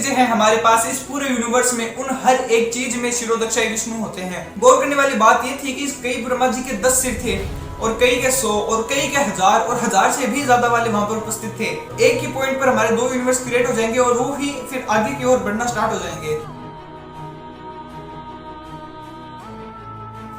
चीजें हैं हमारे पास इस पूरे यूनिवर्स में, उन हर एक चीज में शिरोदक्षाई विष्णु होते हैं। गौर करने वाली बात ये थी कि कई ब्रह्मा जी के 10 सिर थे और कई के 100 और कई के 1000 और 1000 से भी ज्यादा वाले वहां पर उपस्थित थे। एक ही पॉइंट पर हमारे 2 यूनिवर्स क्रिएट हो जाएंगे और वो ही फिर आगे की ओर बढ़ना स्टार्ट हो जाएंगे।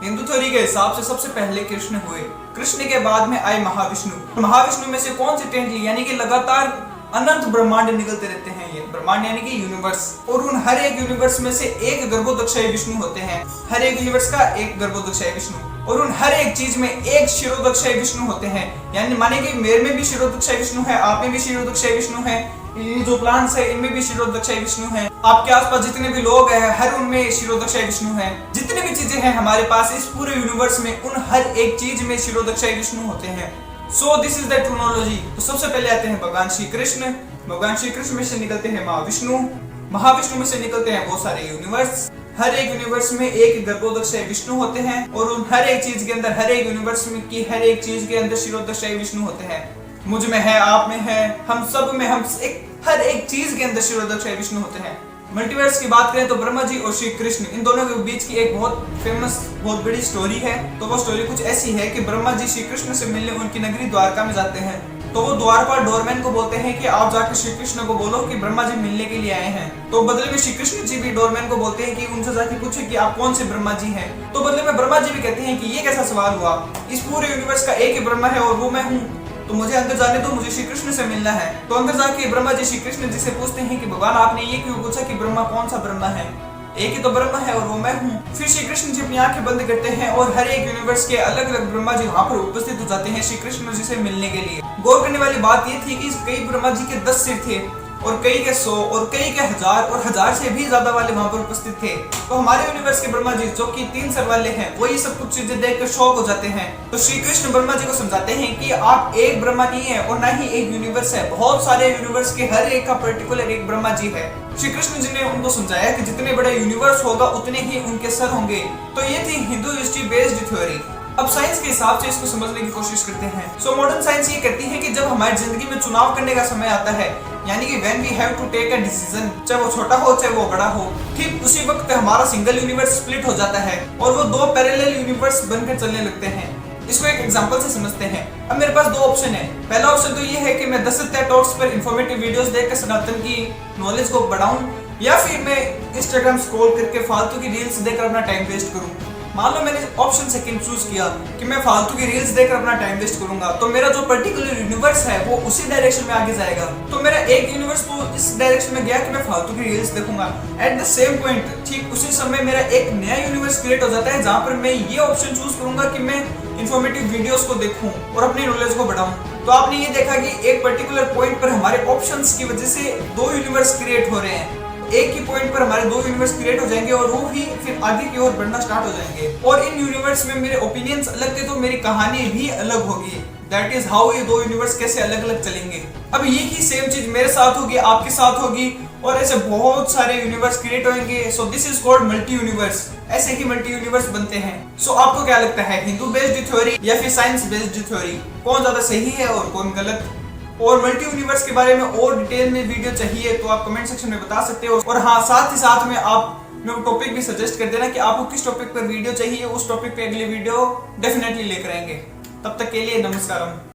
हिंदू थ्योरी के हिसाब से सबसे पहले कृष्ण हुए, कृष्ण के बाद में आए महाविष्णु। महाविष्णु में से कॉन्सिस्टेंटली यानी कि लगातार अनंत ब्रह्मांड निकलते रहते हैं। ये ब्रह्मांड यानी कि यूनिवर्स, और उन हर एक यूनिवर्स में से एक गर्भोदक्षाई विष्णु होते हैं। हर एक यूनिवर्स का एक गर्भोदक्षाई विष्णु, और उन हर एक चीज में एक शिरोदक्षाई विष्णु होते हैं। यानी माने कि मेरे में भी शिरोदक्षाई विष्णु है, आप में भी शिरोदक्षाई विष्णु है, ये जो प्लांट्स है इनमें भी शिरोदक्षाई विष्णु है, आपके आसपास जितने भी लोग हैं हर उनमें शिरोदक्षाई विष्णु है। जितनी भी चीजें हैं हमारे पास इस पूरे यूनिवर्स में, उन हर एक चीज में शिरोदक्षाई विष्णु होते हैं। So this is the chronology. तो सबसे पहले आते हैं भगवान श्री कृष्ण। भगवान श्री कृष्ण में से निकलते हैं महाविष्णु, महाविष्णु में से निकलते हैं बहुत सारे यूनिवर्स। हर एक यूनिवर्स में एक गर्भोदक्षाई विष्णु होते हैं, और उन हर एक चीज के अंदर, हर एक यूनिवर्स में की हर एक चीज के अंदर शिरोदक्षाई विष्णु होते हैं। मुझ में है, आप में है, हम सब में, हर एक चीज के अंदर शिरोदक्षाई विष्णु होते हैं। मल्टीवर्स की बात करें तो ब्रह्मा जी और श्री कृष्ण, इन दोनों के बीच की एक बहुत फेमस, बहुत बड़ी स्टोरी है। तो वो स्टोरी कुछ ऐसी है कि ब्रह्मा जी श्री कृष्ण से मिलने उनकी नगरी द्वारका में जाते हैं। तो वो द्वारपाल डोरमैन को बोलते हैं कि आप जाकर श्री कृष्ण को बोलो कि ब्रह्मा जी मिलने के लिए आए हैं। तो बदले में श्री कृष्ण जी भी डोरमैन को बोलते हैं कि उनसे जाके पूछे कि आप कौन से ब्रह्मा जी हैं। तो बदले में ब्रह्मा जी भी कहते हैं कि ये कैसा सवाल हुआ, इस पूरे यूनिवर्स का एक ही ब्रह्मा है और वो मैं हूँ, तो मुझे अंदर जाने दो, मुझे श्री कृष्ण से मिलना है। तो अंदर जाके ब्रह्मा जी श्री कृष्ण जी से पूछते हैं कि भगवान आपने ये क्यों पूछा कि ब्रह्मा कौन सा ब्रह्मा है, एक ही तो ब्रह्मा है और वो मैं हूँ। फिर श्री कृष्ण जी अपनी आंखें बंद करते हैं और हर एक यूनिवर्स के अलग अलग ब्रह्मा जी वहां पर उपस्थित हो जाते हैं श्री कृष्ण जी से मिलने के लिए। गौर करने वाली बात ये थी कि कई ब्रह्मा जी के 10 सिर थे और कई के 100 और कई के 1000 और 1000 से भी ज्यादा वाले वहां पर उपस्थित थे। तो हमारे यूनिवर्स के ब्रह्मा जी जो कि 3 सर वाले हैं, वो ये सब कुछ चीजें देखकर शॉक हो जाते हैं। तो श्री कृष्ण ब्रह्मा जी को समझाते हैं कि आप एक ब्रह्मा नहीं है और ना ही एक यूनिवर्स है, बहुत सारे यूनिवर्स के हर एक का पर्टिकुलर एक ब्रह्मा जी है। श्री कृष्ण जी ने उनको समझाया कि जितने बड़े यूनिवर्स होगा उतने ही उनके सर होंगे। तो ये थी हिंदू हिस्ट्री बेस्ड थ्योरी। अब साइंस के हिसाब से इसको समझने की कोशिश करते हैं। सो मॉडर्न साइंस ये कहती है कि जब हमारी जिंदगी में चुनाव करने का समय आता है, यानी कि when we have to take a decision, चाहे वो छोटा हो चाहे वो बड़ा हो, ठीक उसी वक्त हमारा सिंगल यूनिवर्स स्प्लिट हो जाता है और वो 2 पैरेलल यूनिवर्स बनकर चलने लगते हैं। इसको एक एग्जांपल से समझते हैं। अब मेरे पास 2 ऑप्शन है। पहला ऑप्शन तो ये है कि मैं 10 टॉक्स पर इंफॉर्मेटिव वीडियोस देखकर सनातन की नॉलेज को बढ़ाऊं, या फिर मैं इंस्टाग्राम स्क्रॉल करके फालतू की रील्स देखकर अपना टाइम वेस्ट करूं। मान लो मैंने ऑप्शन सेकंड चूज किया कि मैं फालतू की रील्स देखकर अपना टाइम वेस्ट करूंगा, तो मेरा जो पर्टिकुलर यूनिवर्स है वो उसी डायरेक्शन में आगे जाएगा। तो मेरा एक यूनिवर्स तो इस डायरेक्शन में गया कि मैं फालतू की रील्स देखूंगा। एट द सेम पॉइंट ठीक उसी समय मेरा एक नया यूनिवर्स क्रिएट हो जाता है जहां पर मैं ये ऑप्शन चूज करूंगा कि मैं इंफॉर्मेटिव वीडियोस को देखूं और अपनी नॉलेज को बढ़ाऊं। तो आपने ये देखा कि एक पर्टिकुलर पॉइंट पर हमारे ऑप्शंस की वजह से 2 यूनिवर्स क्रिएट हो रहे हैं। एक ही पॉइंट पर हमारे 2 यूनिवर्स क्रिएट हो जाएंगे और वो ही फिर आगे की ओर बढ़ना स्टार्ट हो जाएंगे। और इन यूनिवर्स में मेरे ओपिनियंस अलग थे तो मेरी कहानी भी अलग होगी। दैट इज हाउ ये 2 यूनिवर्स कैसे अलग अलग चलेंगे। अब ये ही सेम चीज मेरे साथ होगी, आपके साथ होगी, और ऐसे बहुत सारे यूनिवर्स क्रिएट होंगे। सो this is called multi universe. ऐसे ही मल्टी यूनिवर्स बनते हैं। सो आपको क्या लगता है, हिंदू बेस्ड थ्योरी या फिर साइंस बेस्ड थ्योरी, कौन ज्यादा सही है और कौन गलत? और मल्टी यूनिवर्स के बारे में और डिटेल में वीडियो चाहिए तो आप कमेंट सेक्शन में बता सकते हो। और हाँ, साथ ही साथ में आप मेरे को टॉपिक भी सजेस्ट कर देना कि आपको किस टॉपिक पर वीडियो चाहिए, उस टॉपिक पे अगली वीडियो डेफिनेटली लेकर आएंगे। तब तक के लिए नमस्कार।